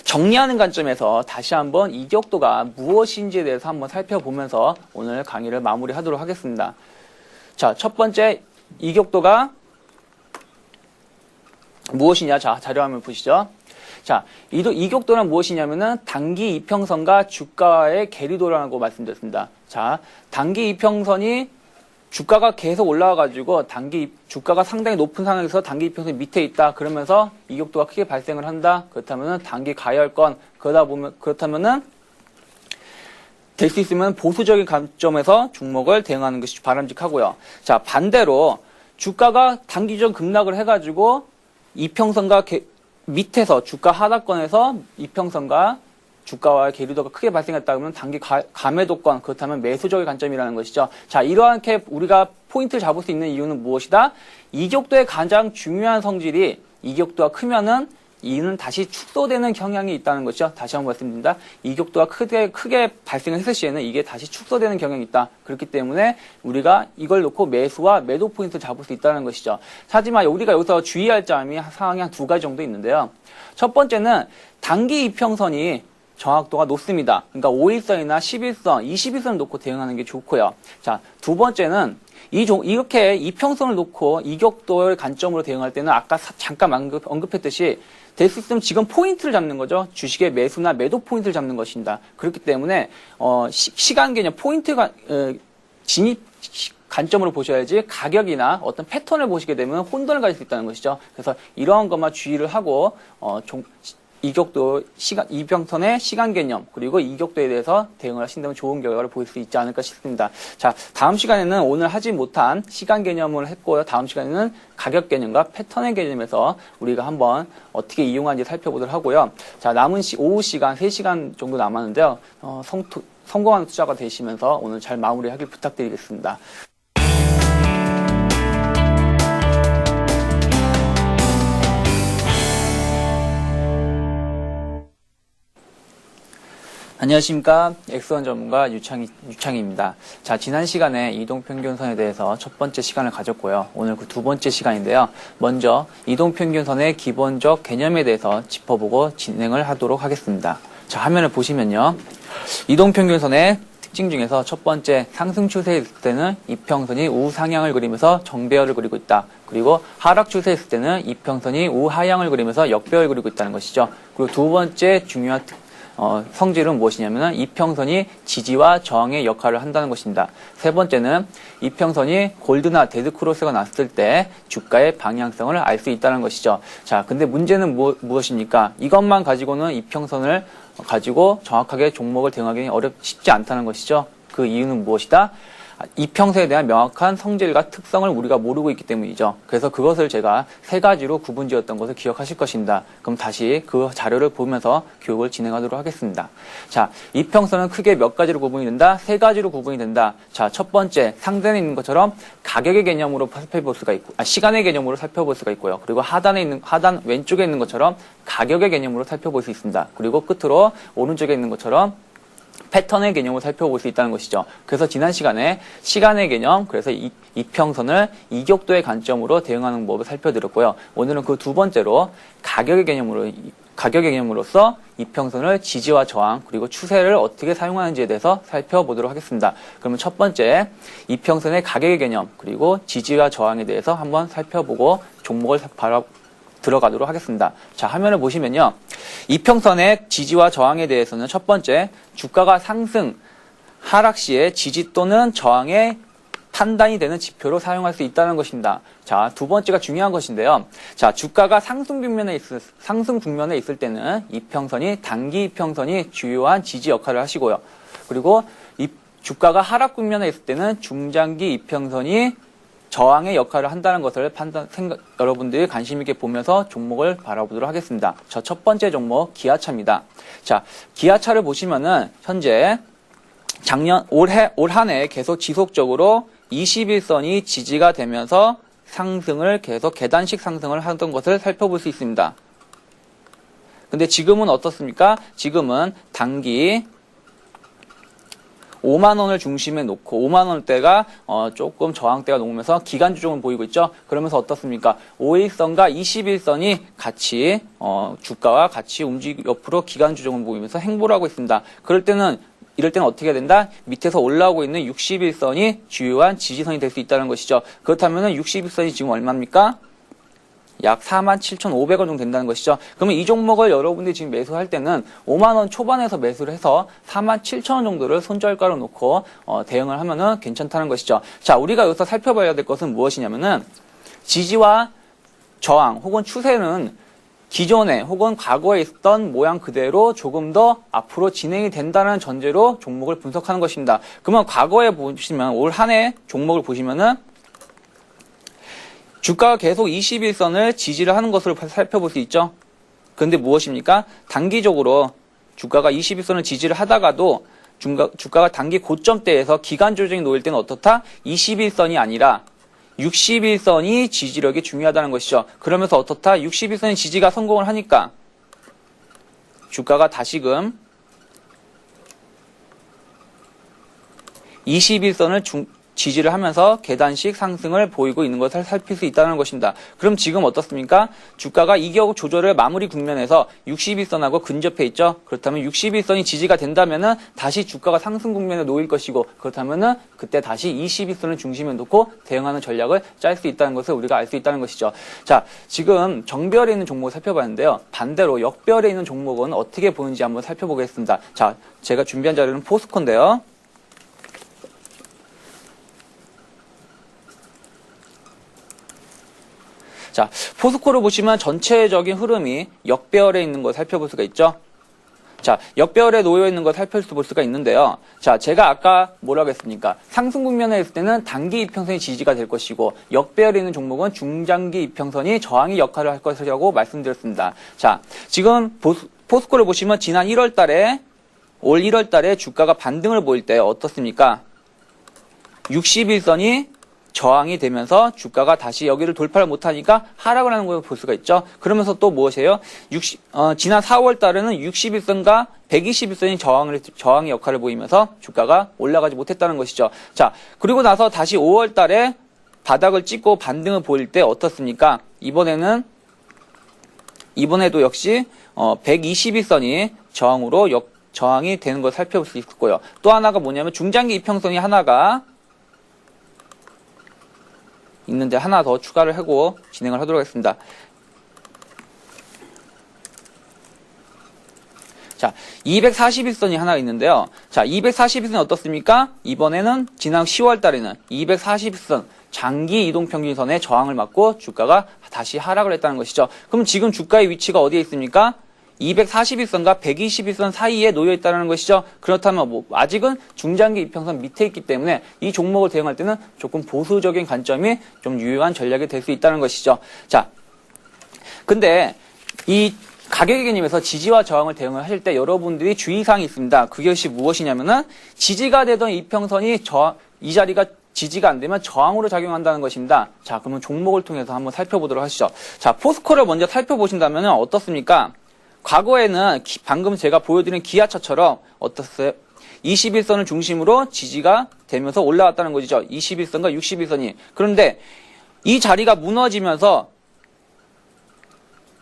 Speaker 2: 정리하는 관점에서 다시 한번 이격도가 무엇인지에 대해서 한번 살펴보면서 오늘 강의를 마무리하도록 하겠습니다. 자, 첫 번째 이격도가 무엇이냐? 자, 자료 한번 보시죠. 자, 이격도는 무엇이냐면은 단기 이평선과 주가의 괴리도라고 말씀드렸습니다. 자, 단기 이평선이 주가가 계속 올라와가지고 주가가 상당히 높은 상황에서 단기 이평선 밑에 있다. 그러면서 이격도가 크게 발생을 한다. 그렇다면은 단기 가열권 그렇다면은 될 수 있으면 보수적인 관점에서 종목을 대응하는 것이 바람직하고요. 자, 반대로 주가가 단기적 급락을 해가지고 이평선과 밑에서 주가 하락권에서 이평선과 주가와의 괴리도가 크게 발생했다 그러면 단기 가매도권, 그렇다면 매수적인 관점이라는 것이죠. 자, 이러한게 우리가 포인트를 잡을 수 있는 이유는 무엇이다? 이격도의 가장 중요한 성질이 이격도가 크면은 이는 다시 축소되는 경향이 있다는 것이죠. 다시 한번 말씀드립니다. 이격도가 크게 발생을 했을 시에는 이게 다시 축소되는 경향이 있다. 그렇기 때문에 우리가 이걸 놓고 매수와 매도 포인트를 잡을 수 있다는 것이죠. 하지만 우리가 여기서 주의할 상황이 한 두 가지 정도 있는데요. 첫 번째는 단기 이평선이 정확도가 높습니다. 그러니까 5일선이나 11선, 21선을 놓고 대응하는 게 좋고요. 자, 두 번째는 이렇게 이평선을 놓고 이격도의 관점으로 대응할 때는 아까 잠깐 언급했듯이 될 수 있으면 지금 포인트를 잡는 거죠. 주식의 매수나 매도 포인트를 잡는 것입니다. 그렇기 때문에 시간 개념 포인트가 진입 관점으로 보셔야지 가격이나 어떤 패턴을 보시게 되면 혼돈을 가질 수 있다는 것이죠. 그래서 이러한 것만 주의를 하고 이격도 이평선의 시간 개념 그리고 이격도에 대해서 대응을 하신다면 좋은 결과를 보일 수 있지 않을까 싶습니다. 자, 다음 시간에는 오늘 하지 못한 시간 개념을 했고요. 다음 시간에는 가격 개념과 패턴의 개념에서 우리가 한번 어떻게 이용하는지 살펴보도록 하고요. 자, 남은 오후 시간 3시간 정도 남았는데요. 성공하는 투자가 되시면서 오늘 잘 마무리하길 부탁드리겠습니다. 안녕하십니까. 엑스원 전문가 유창희입니다. 자, 지난 시간에 이동평균선에 대해서 첫 번째 시간을 가졌고요. 오늘 그 두 번째 시간인데요. 먼저 이동평균선의 기본적 개념에 대해서 짚어보고 진행을 하도록 하겠습니다. 자, 화면을 보시면요. 이동평균선의 특징 중에서 첫 번째 상승 추세에 있을 때는 이평선이 우상향을 그리면서 정배열을 그리고 있다. 그리고 하락 추세에 있을 때는 이평선이 우하향을 그리면서 역배열을 그리고 있다는 것이죠. 그리고 두 번째 중요한 성질은 무엇이냐면 이평선이 지지와 저항의 역할을 한다는 것입니다. 세 번째는 이평선이 골드나 데드크로스가 났을 때 주가의 방향성을 알 수 있다는 것이죠. 자, 근데 문제는 무엇입니까? 이것만 가지고는 이평선을 가지고 정확하게 종목을 대응하기 쉽지 않다는 것이죠. 그 이유는 무엇이다? 이평선에 대한 명확한 성질과 특성을 우리가 모르고 있기 때문이죠. 그래서 그것을 제가 세 가지로 구분지었던 것을 기억하실 것입니다. 그럼 다시 그 자료를 보면서 교육을 진행하도록 하겠습니다. 자, 이평선은 크게 몇 가지로 구분이 된다? 세 가지로 구분이 된다. 자, 첫 번째 상단에 있는 것처럼 가격의 개념으로 살펴볼 수가 있고, 시간의 개념으로 살펴볼 수가 있고요. 그리고 하단 왼쪽에 있는 것처럼 가격의 개념으로 살펴볼 수 있습니다. 그리고 끝으로 오른쪽에 있는 것처럼 패턴의 개념을 살펴볼 수 있다는 것이죠. 그래서 지난 시간에 시간의 개념, 그래서 이평선을 이격도의 관점으로 대응하는 법을 살펴드렸고요. 오늘은 그 두 번째로 가격의 개념으로서 이평선을 지지와 저항, 그리고 추세를 어떻게 사용하는지에 대해서 살펴보도록 하겠습니다. 그러면 첫 번째, 이평선의 가격의 개념, 그리고 지지와 저항에 대해서 한번 살펴보고 종목을 들어가도록 하겠습니다. 자, 화면을 보시면요. 이평선의 지지와 저항에 대해서는 첫 번째, 주가가 상승, 하락 시에 지지 또는 저항의 판단이 되는 지표로 사용할 수 있다는 것입니다. 자, 두 번째가 중요한 것인데요. 자, 주가가 상승 국면에 있을 때는 이평선이 단기 이평선이 주요한 지지 역할을 하시고요. 그리고 주가가 하락 국면에 있을 때는 중장기 이평선이 저항의 역할을 한다는 것을 여러분들이 관심 있게 보면서 종목을 바라보도록 하겠습니다. 첫 번째 종목 기아차입니다. 자, 기아차를 보시면은 현재 올 한 해 계속 지속적으로 21선이 지지가 되면서 상승을 계속 계단식 상승을 하던 것을 살펴볼 수 있습니다. 근데 지금은 어떻습니까? 지금은 단기 5만 원을 중심에 놓고 5만 원대가 조금 저항대가 녹으면서 기간 조정을 보이고 있죠. 그러면서 어떻습니까? 5일선과 21선이 같이 주가와 같이 옆으로 기간 조정을 보이면서 행보를 하고 있습니다. 이럴 때는 어떻게 해야 된다? 밑에서 올라오고 있는 61선이 주요한 지지선이 될 수 있다는 것이죠. 그렇다면 61선이 지금 얼마입니까? 약 47,500원 정도 된다는 것이죠. 그러면 이 종목을 여러분들이 지금 매수할 때는 5만 원 초반에서 매수를 해서 47,000원 정도를 손절가로 놓고 대응을 하면은 괜찮다는 것이죠. 자, 우리가 여기서 살펴봐야 될 것은 무엇이냐면은 지지와 저항 혹은 추세는 기존에 혹은 과거에 있었던 모양 그대로 조금 더 앞으로 진행이 된다는 전제로 종목을 분석하는 것입니다. 그러면 과거에 보시면 올 한 해 종목을 보시면은 주가가 계속 21선을 지지를 하는 것을 살펴볼 수 있죠. 그런데 무엇입니까? 단기적으로 주가가 21선을 지지를 하다가도 주가가 단기 고점대에서 기간 조정이 놓일 때는 어떻다? 21선이 아니라 61선이 지지력이 중요하다는 것이죠. 그러면서 어떻다? 61선의 지지가 성공을 하니까 주가가 다시금 21선을 지지를 하면서 계단식 상승을 보이고 있는 것을 살필 수 있다는 것입니다. 그럼 지금 어떻습니까? 주가가 이격 조절을 마무리 국면에서 61선하고 근접해 있죠. 그렇다면 61선이 지지가 된다면은 다시 주가가 상승 국면에 놓일 것이고, 그렇다면은 그때 다시 21선을 중심에 놓고 대응하는 전략을 짤 수 있다는 것을 우리가 알 수 있다는 것이죠. 자, 지금 정별에 있는 종목을 살펴봤는데요. 반대로 역별에 있는 종목은 어떻게 보는지 한번 살펴보겠습니다. 자, 제가 준비한 자료는 포스코인데요. 자, 포스코를 보시면 전체적인 흐름이 역배열에 있는 걸 살펴볼 수가 있죠. 자, 역배열에 놓여 있는 걸 살펴볼 수가 있는데요. 자, 제가 아까 뭐라고 했습니까? 상승 국면에 있을 때는 단기 이평선이 지지가 될 것이고, 역배열에 있는 종목은 중장기 이평선이 저항의 역할을 할 것이라고 말씀드렸습니다. 자, 지금 포스코를 보시면 지난 1월 달에, 올 1월 달에 주가가 반등을 보일 때 어떻습니까? 61선이 저항이 되면서 주가가 다시 여기를 돌파를 못하니까 하락을 하는 걸 볼 수가 있죠. 그러면서 또 무엇이에요? 지난 4월 달에는 61선과 121선이 저항의 역할을 보이면서 주가가 올라가지 못했다는 것이죠. 자, 그리고 나서 다시 5월 달에 바닥을 찍고 반등을 보일 때 어떻습니까? 이번에도 역시 121선이 저항이 되는 걸 살펴볼 수 있고요. 또 하나가 뭐냐면 중장기 이평선이 하나가 있는데 하나 더 추가를 하고 진행을 하도록 하겠습니다. 자, 241선이 하나 있는데요. 자, 241선이 어떻습니까? 이번에는 지난 10월 달에는 241선 장기 이동평균선의 저항을 맞고 주가가 다시 하락을 했다는 것이죠. 그럼 지금 주가의 위치가 어디에 있습니까? 241선과 121선 사이에 놓여 있다는 것이죠. 그렇다면 아직은 중장기 이평선 밑에 있기 때문에 이 종목을 대응할 때는 조금 보수적인 관점이 좀 유효한 전략이 될 수 있다는 것이죠. 자, 근데 이 가격의 개념에서 지지와 저항을 대응을 하실 때 여러분들이 주의사항이 있습니다. 그것이 무엇이냐면은 지지가 되던 이평선이 이 자리가 지지가 안 되면 저항으로 작용한다는 것입니다. 자, 그러면 종목을 통해서 한번 살펴보도록 하시죠. 자, 포스코를 먼저 살펴보신다면 어떻습니까? 과거에는 방금 제가 보여드린 기아차처럼 어떻어요? 21선을 중심으로 지지가 되면서 올라왔다는 것이죠. 21선과 61선이. 그런데 이 자리가 무너지면서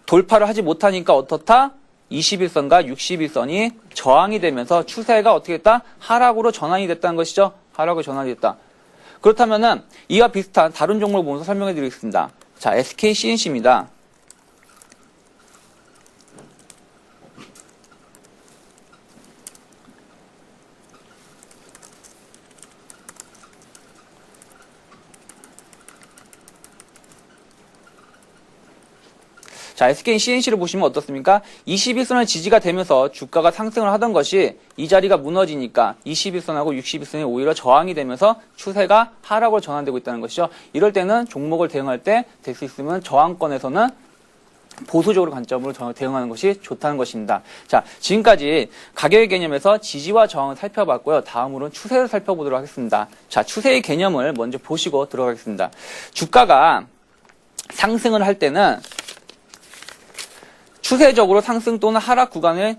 Speaker 2: 돌파를 하지 못하니까 어떻다? 21선과 61선이 저항이 되면서 추세가 어떻게 됐다? 하락으로 전환이 됐다는 것이죠. 하락으로 전환이 됐다. 그렇다면은 이와 비슷한 다른 종목을 보면서 설명해 드리겠습니다. 자, SK CNC입니다. 자, SK CNC를 보시면 어떻습니까? 21선을 지지가 되면서 주가가 상승을 하던 것이 이 자리가 무너지니까 21선하고 61선이 오히려 저항이 되면서 추세가 하락으로 전환되고 있다는 것이죠. 이럴 때는 종목을 대응할 때 될 수 있으면 저항권에서는 보수적으로 관점으로 대응하는 것이 좋다는 것입니다. 자, 지금까지 가격의 개념에서 지지와 저항을 살펴봤고요. 다음으로는 추세를 살펴보도록 하겠습니다. 자, 추세의 개념을 먼저 보시고 들어가겠습니다. 주가가 상승을 할 때는 추세적으로 상승 또는 하락 구간을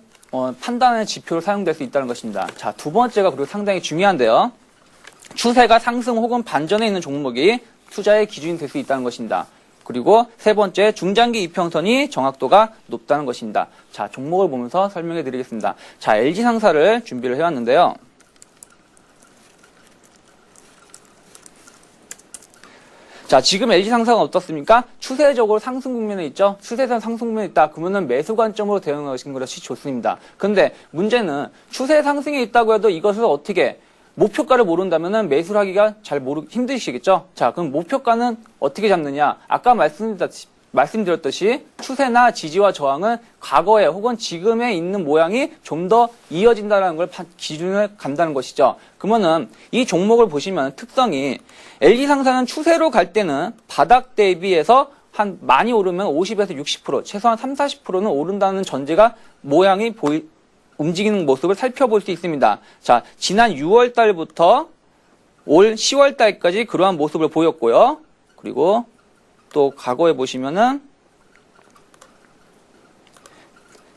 Speaker 2: 판단하는 지표로 사용될 수 있다는 것입니다. 자, 두 번째가 그리고 상당히 중요한데요. 추세가 상승 혹은 반전에 있는 종목이 투자의 기준이 될 수 있다는 것입니다. 그리고 세 번째, 중장기 이평선이 정확도가 높다는 것입니다. 자, 종목을 보면서 설명해 드리겠습니다. 자, LG상사를 준비를 해왔는데요. 자, 지금 LG상사가 어떻습니까? 추세적으로 상승 국면에 있죠? 추세선 상승 국면에 있다. 그러면은 매수 관점으로 대응하시는 것이 좋습니다. 근데 문제는 추세 상승에 있다고 해도 이것을 어떻게 목표가를 모른다면은 매수를 하기가 힘드시겠죠? 자, 그럼 목표가는 어떻게 잡느냐? 아까 말씀드렸듯이 추세나 지지와 저항은 과거에 혹은 지금에 있는 모양이 좀 더 이어진다는 걸 기준을 간다는 것이죠. 그러면은 이 종목을 보시면 특성이 LG상사는 추세로 갈 때는 바닥 대비해서 한 많이 오르면 50에서 60%, 최소한 30-40%는 오른다는 전제가 모양이 움직이는 모습을 살펴볼 수 있습니다. 자, 지난 6월 달부터 올 10월 달까지 그러한 모습을 보였고요. 그리고 또 과거에 보시면은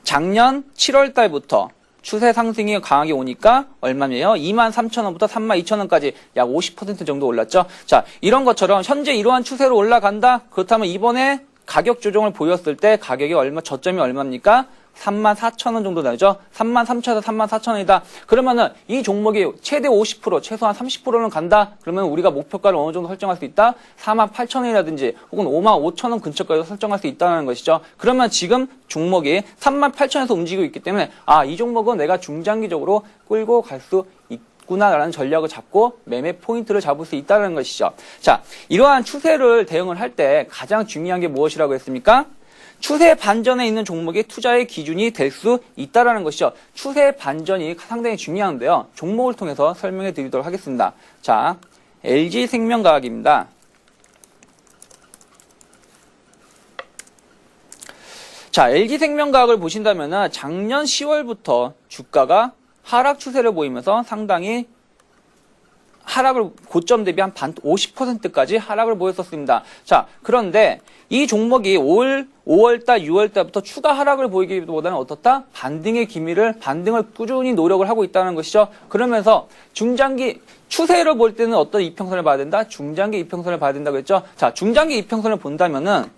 Speaker 2: 작년 7월 달부터 추세 상승이 강하게 오니까 얼마냐요? 23,000원부터 32,000원까지 약 50% 정도 올랐죠. 자, 이런 것처럼 현재 이러한 추세로 올라간다? 그렇다면 이번에 가격 조정을 보였을 때 가격이 저점이 얼마입니까? 34,000원 정도 나죠? 33,000에서 34,000원이다. 그러면은 이 종목이 최대 50%, 최소한 30%는 간다? 그러면 우리가 목표가를 어느 정도 설정할 수 있다? 48,000원이라든지 혹은 55,000원 근처까지 설정할 수 있다는 것이죠. 그러면 지금 종목이 38,000원에서 움직이고 있기 때문에 이 종목은 내가 중장기적으로 끌고 갈 수 있구나라는 전략을 잡고 매매 포인트를 잡을 수 있다는 것이죠. 자, 이러한 추세를 대응을 할 때 가장 중요한 게 무엇이라고 했습니까? 추세 반전에 있는 종목이 투자의 기준이 될 수 있다는 것이죠. 추세 반전이 상당히 중요한데요. 종목을 통해서 설명해 드리도록 하겠습니다. 자, LG생명과학입니다. 자, LG생명과학을 보신다면 작년 10월부터 주가가 하락 추세를 보이면서 상당히 고점 대비 한 50%까지 하락을 보였었습니다. 자, 그런데 이 종목이 올 5월달, 6월달부터 추가 하락을 보이기보다는 어떻다? 반등을 꾸준히 노력을 하고 있다는 것이죠. 그러면서 중장기 추세를 볼 때는 어떤 이평선을 봐야 된다? 중장기 이평선을 봐야 된다고 했죠. 자, 중장기 이평선을 본다면은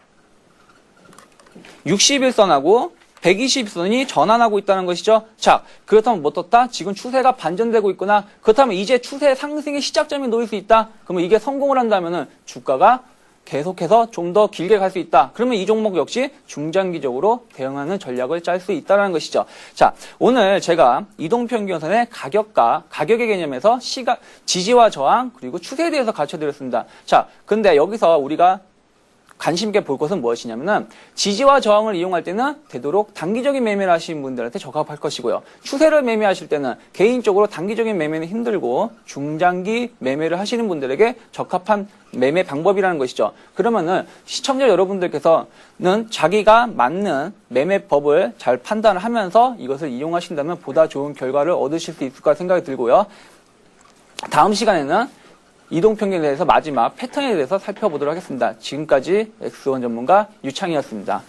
Speaker 2: 60일선하고 120선이 전환하고 있다는 것이죠. 자, 그렇다면 뭐 떴다? 지금 추세가 반전되고 있구나. 그렇다면 이제 추세 상승의 시작점이 놓일 수 있다. 그러면 이게 성공을 한다면은 주가가 계속해서 좀 더 길게 갈 수 있다. 그러면 이 종목 역시 중장기적으로 대응하는 전략을 짤 수 있다는 것이죠. 자, 오늘 제가 이동평균선의 가격의 개념에서 지지와 저항, 그리고 추세에 대해서 가르쳐 드렸습니다. 자, 근데 여기서 우리가 관심 있게 볼 것은 무엇이냐면은 지지와 저항을 이용할 때는 되도록 단기적인 매매를 하시는 분들한테 적합할 것이고요. 추세를 매매하실 때는 개인적으로 단기적인 매매는 힘들고 중장기 매매를 하시는 분들에게 적합한 매매 방법이라는 것이죠. 그러면은 시청자 여러분들께서는 자기가 맞는 매매법을 잘 판단을 하면서 이것을 이용하신다면 보다 좋은 결과를 얻으실 수 있을 거라 생각이 들고요. 다음 시간에는 이동평균에 대해서 마지막 패턴에 대해서 살펴보도록 하겠습니다. 지금까지 X1 전문가 유창이었습니다.